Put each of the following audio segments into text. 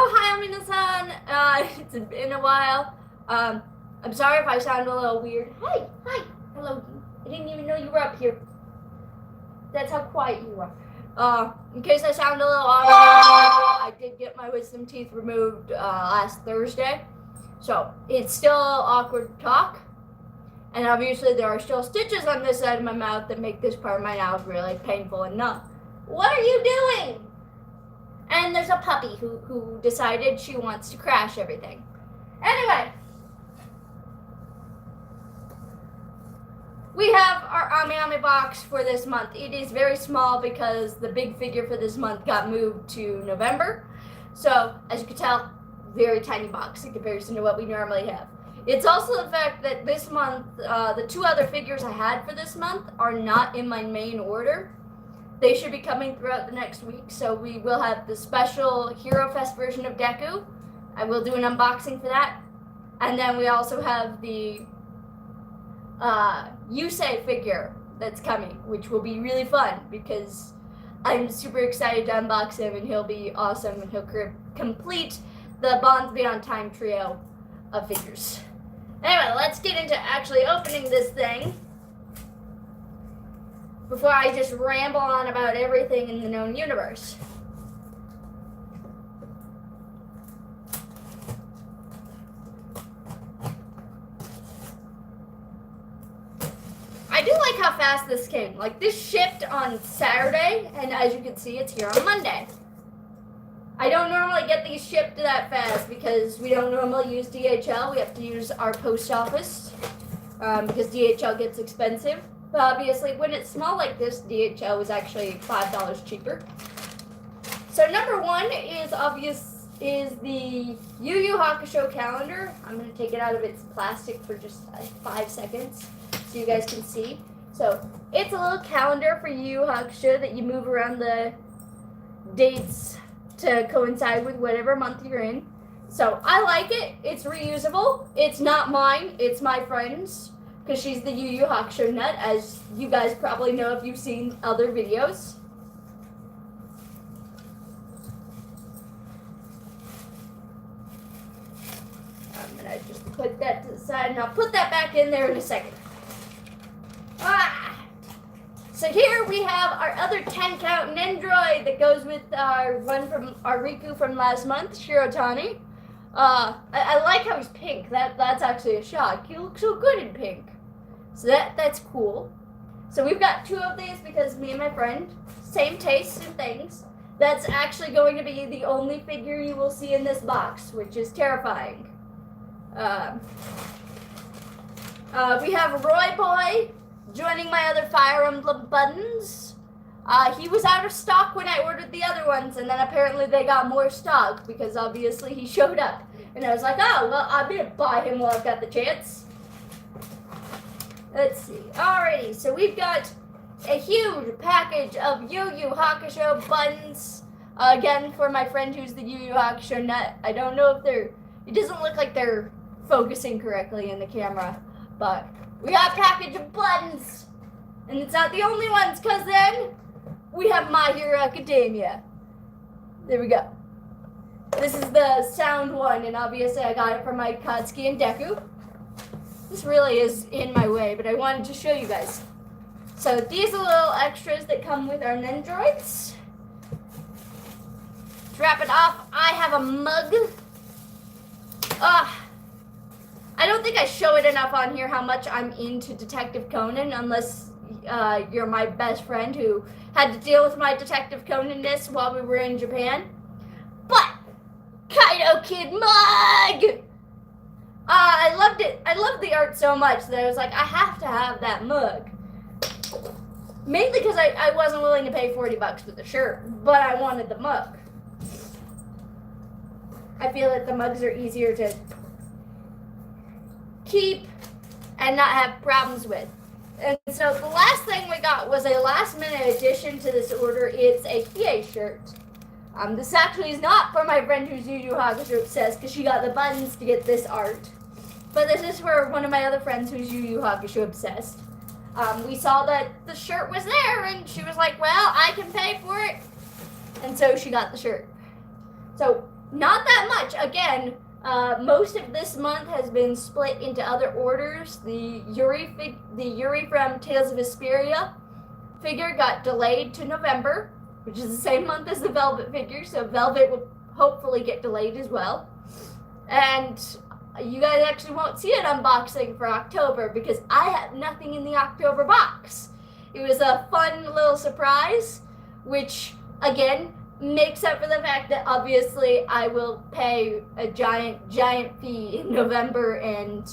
Oh, hi, Amina-san. It's been a while. I'm sorry if I sound a little weird. Hi, hello. I didn't even know you were up here. That's how quiet you are. In case I sound a little off, I did get my wisdom teeth removed last Thursday, so it's still awkward to talk. And obviously, there are still stitches on this side of my mouth that make this part of my mouth really painful and numb. What are you doing? And there's a puppy who decided she wants to crash everything. Anyway, we have our AmiAmi box for this month. It is very small because the big figure for this month got moved to November. So, as you can tell, very tiny box in comparison to what we normally have. It's also the fact that this month, the two other figures I had for this month are not in my main order. They should be coming throughout the next week, so we will have the special Hero Fest version of Deku. I will do an unboxing for that. And then we also have the Yusei figure that's coming, which will be really fun because I'm super excited to unbox him, and he'll be awesome, and he'll complete the Bonds Beyond Time trio of figures. Anyway, let's get into actually opening this thing before I just ramble on about everything in the known universe. I do like how fast this came. Like, this shipped on Saturday, and as you can see, it's here on Monday. I don't normally get these shipped that fast because we don't normally use DHL. We have to use our post office because DHL gets expensive. But obviously, when it's small like this, DHL is actually $5 cheaper. So number one is the Yu Yu Hakusho calendar. I'm going to take it out of its plastic for just 5 seconds so you guys can see. So it's a little calendar for Yu Yu Hakusho that you move around the dates to coincide with whatever month you're in. So I like it. It's reusable. It's not mine. It's my friend's, because she's the Yu Yu Hakusho nut, as you guys probably know if you've seen other videos. I'm going to just put that to the side, and I'll put that back in there in a second. So here we have our other 10-count Nendroid that goes with our one from our Riku from last month, Shirotani. I like how he's pink. That's actually a shock. He looks so good in pink. So that's cool. So we've got two of these because me and my friend, same tastes and things. That's actually going to be the only figure you will see in this box, which is terrifying. We have Roy Boy joining my other Fire Emblem buttons. He was out of stock when I ordered the other ones, and then apparently they got more stock because obviously he showed up. And I was like, oh, well, I'm going to buy him while I've got the chance. Let's see. Alrighty, so we've got a huge package of Yu Yu Hakusho buttons. Again, for my friend who's the Yu Yu Hakusho nut. I don't know if it doesn't look like they're focusing correctly in the camera, but we got a package of buttons. And it's not the only ones, because then we have My Hero Academia. There we go. This is the sound one, and obviously I got it from my Katsuki and Deku. This really is in my way, but I wanted to show you guys. So these are little extras that come with our Nendroids. To wrap it off, I have a mug. I don't think I show it enough on here how much I'm into Detective Conan, unless you're my best friend who had to deal with my Detective Conan-ness while we were in Japan. But, Kaido Kid mug! I loved it. I loved the art so much that I was like, I have to have that mug. Mainly because I wasn't willing to pay $40 for the shirt, but I wanted the mug. I feel that the mugs are easier to keep and not have problems with. And so the last thing we got was a last-minute addition to this order. It's a Hiei shirt. This actually is not for my friend who's Yu Yu Hakusho obsessed, because she got the buttons to get this art. But this is for one of my other friends who's Yu Yu Hakusho obsessed. We saw that the shirt was there, and she was like, well, I can pay for it. And so she got the shirt. So not that much. Again, most of this month has been split into other orders. The Yuri from Tales of Vesperia figure got delayed to November, which is the same month as the Velvet figure, so Velvet will hopefully get delayed as well. And you guys actually won't see an unboxing for October because I have nothing in the October box. It was a fun little surprise, which again makes up for the fact that obviously I will pay a giant fee in November and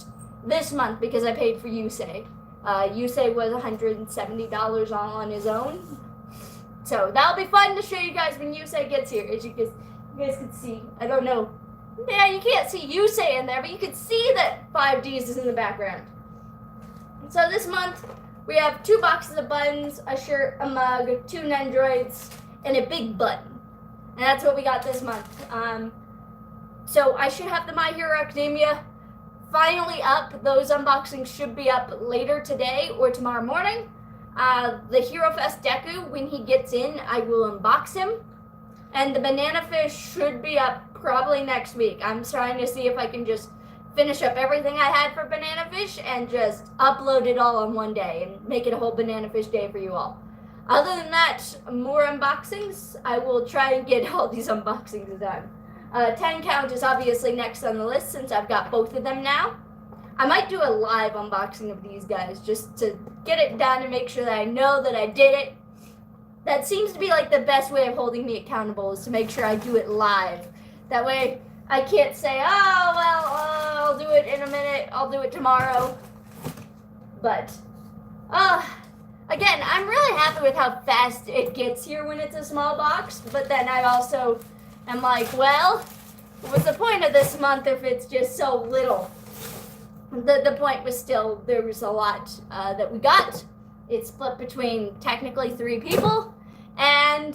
this month because I paid for Yusei. Yusei was $170 all on his own. So that'll be fun to show you guys when Yusei gets here. As you guys can see, I don't know. Yeah, you can't see Yusei in there, but you can see that 5Ds is in the background. So this month, we have 2 boxes of buttons, a shirt, a mug, 2 Nendroids, and a big button. And that's what we got this month. So I should have the My Hero Academia finally up. Those unboxings should be up later today or tomorrow morning. The Hero Fest Deku, when he gets in, I will unbox him. And the Banana Fish should be up probably next week. I'm trying to see if I can just finish up everything I had for Banana Fish and just upload it all on one day and make it a whole Banana Fish day for you all. Other than that, more unboxings. I will try and get all these unboxings done. 10 count is obviously next on the list since I've got both of them now. I might do a live unboxing of these guys just to get it done and make sure that I know that I did it. That seems to be like the best way of holding me accountable is to make sure I do it live. That way I can't say, oh, well, I'll do it in a minute, I'll do it tomorrow. But, again, I'm really happy with how fast it gets here when it's a small box. But then I also am like, well, what's the point of this month if it's just so little? The point was still, there was a lot that we got. It's split between technically 3 people. And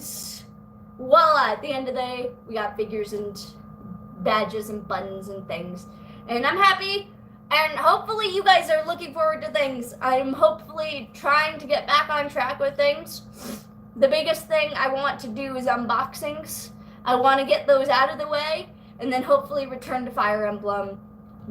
voila, at the end of the day, we got figures and badges and buttons and things. And I'm happy. And hopefully you guys are looking forward to things. I'm hopefully trying to get back on track with things. The biggest thing I want to do is unboxings. I want to get those out of the way. And then hopefully return to Fire Emblem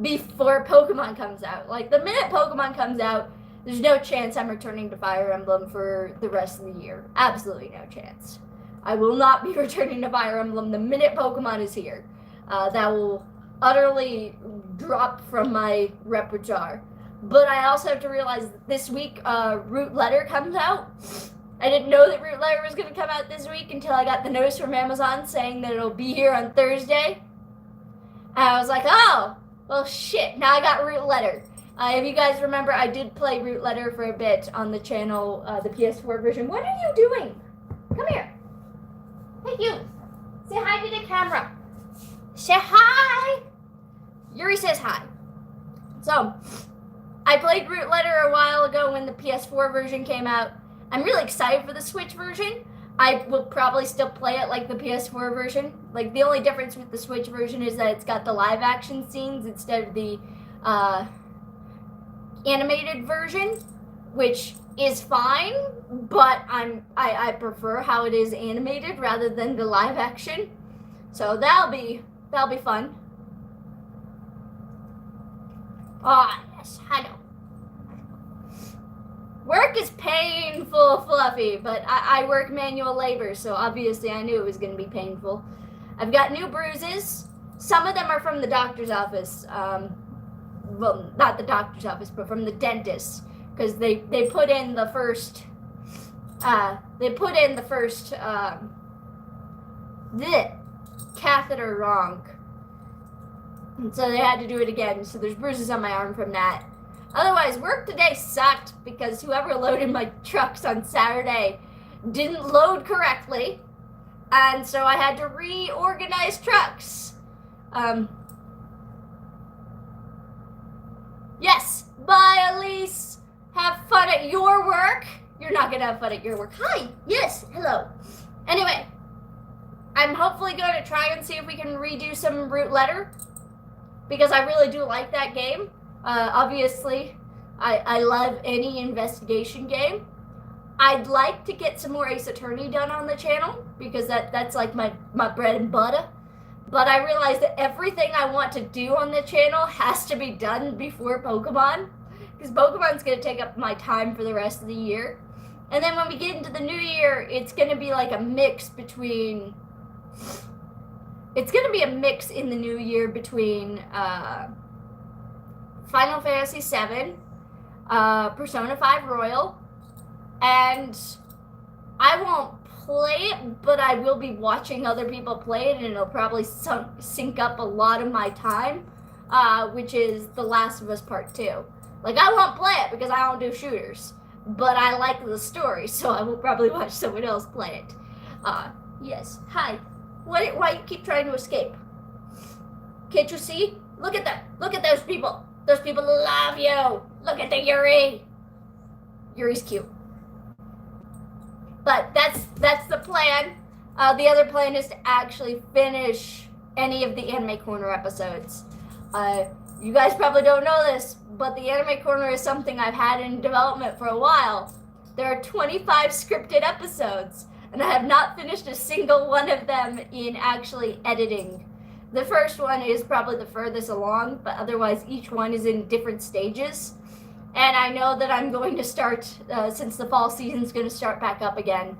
before Pokemon comes out. Like, the minute Pokemon comes out, there's no chance I'm returning to Fire Emblem for the rest of the year. Absolutely no chance. I will not be returning to Fire Emblem the minute Pokemon is here. That will utterly drop from my repertoire. But I also have to realize that this week, Root Letter comes out. I didn't know that Root Letter was going to come out this week until I got the notice from Amazon saying that it'll be here on Thursday. And I was like, oh, well, shit, now I got Root Letter. If you guys remember, I did play Root Letter for a bit on the channel, the PS4 version. What are you doing? Come here. Hey, you. Say hi to the camera. Say hi. Yuri says hi. So, I played Root Letter a while ago when the PS4 version came out. I'm really excited for the Switch version. I will probably still play it like the PS4 version. Like, the only difference with the Switch version is that it's got the live action scenes instead of the animated version, which is fine, but I prefer how it is animated rather than the live action. So that'll be fun. Ah, yes, I know. Work is painful, Fluffy, but I work manual labor, so obviously I knew it was going to be painful. I've got new bruises. Some of them are from the doctor's office. Well, not the doctor's office, but from the dentist, because they put in the first catheter wrong, and so they had to do it again. So there's bruises on my arm from that. Otherwise, work today sucked because whoever loaded my trucks on Saturday didn't load correctly, and so I had to reorganize trucks. Yes, bye, Elise. Have fun at your work. You're not going to have fun at your work. Hi. Yes, hello. Anyway, I'm hopefully going to try and see if we can redo some Root Letter, because I really do like that game. Obviously, I love any investigation game. I'd like to get some more Ace Attorney done on the channel, because that's like my bread and butter. but I realized that everything I want to do on the channel has to be done before Pokemon, because Pokemon's going to take up my time for the rest of the year. And then when we get into the new year, it's going to be like a mix between... It's going to be a mix in the new year between Final Fantasy VII, Persona 5 Royal, and I won't play it, but I will be watching other people play it, and it'll probably sync up a lot of my time, which is The Last of Us Part 2. Like, I won't play it because I don't do shooters, but I like the story, so I will probably watch someone else play it. Yes. Hi. Why you keep trying to escape? Can't you see? Look at them. Look at those people. Those people love you. Look at the Yuri. Yuri's cute. But that's the plan. The other plan is to actually finish any of the Anime Corner episodes. You guys probably don't know this, but the Anime Corner is something I've had in development for a while. There are 25 scripted episodes, and I have not finished a single one of them in actually editing. The first one is probably the furthest along, but otherwise each one is in different stages. And I know that I'm going to start, since the fall season's going to start back up again.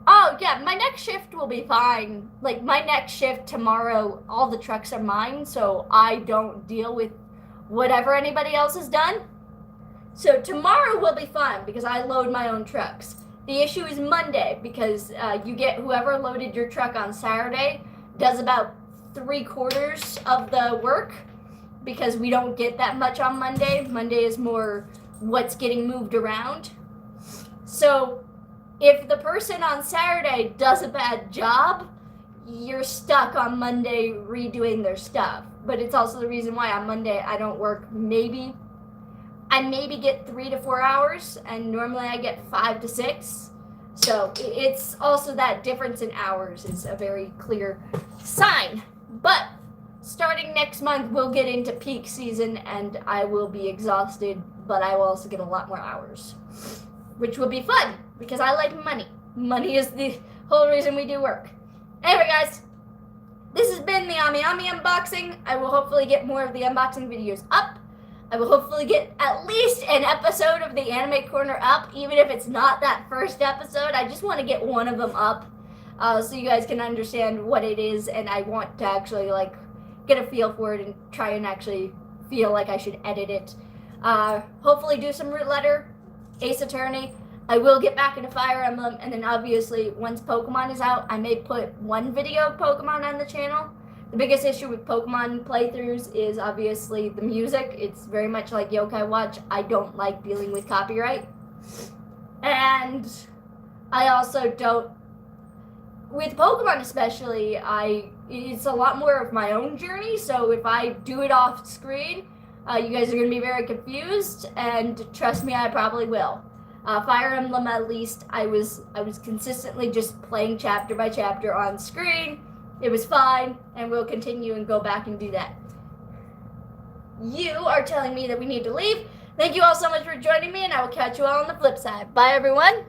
Oh, yeah, my next shift will be fine. Like, my next shift tomorrow, all the trucks are mine, so I don't deal with whatever anybody else has done. So tomorrow will be fun, because I load my own trucks. The issue is Monday, because you get whoever loaded your truck on Saturday does about 3/4 of the work, because we don't get that much on Monday. Monday is more what's getting moved around. So if the person on Saturday does a bad job, you're stuck on Monday redoing their stuff. But it's also the reason why on Monday I don't work. I maybe get 3 to 4 hours, and normally I get 5 to 6. So it's also that difference in hours is a very clear sign. But starting next month, we'll get into peak season, and I will be exhausted, but I will also get a lot more hours, which will be fun, because I like money. Money is the whole reason we do work. Anyway, guys, this has been the AmiAmi unboxing. I will hopefully get more of the unboxing videos up. I will hopefully get at least an episode of the Anime Corner up, even if it's not that first episode. I just want to get one of them up, so you guys can understand what it is, and I want to actually, like, get a feel for it and try and actually feel like I should edit it. Hopefully do some Root Letter, Ace Attorney. I will get back into Fire Emblem, and then obviously once Pokemon is out, I may put one video of Pokemon on the channel. The biggest issue with Pokemon playthroughs is obviously the music. It's very much like Yokai Watch. I don't like dealing with copyright. And I also don't, with Pokemon especially, it's a lot more of my own journey, so if I do it off screen, you guys are going to be very confused, and trust me, I probably will. Fire Emblem, at least, I was consistently just playing chapter by chapter on screen. It was fine, and we'll continue and go back and do that. You are telling me that we need to leave. Thank you all so much for joining me, and I will catch you all on the flip side. Bye, everyone.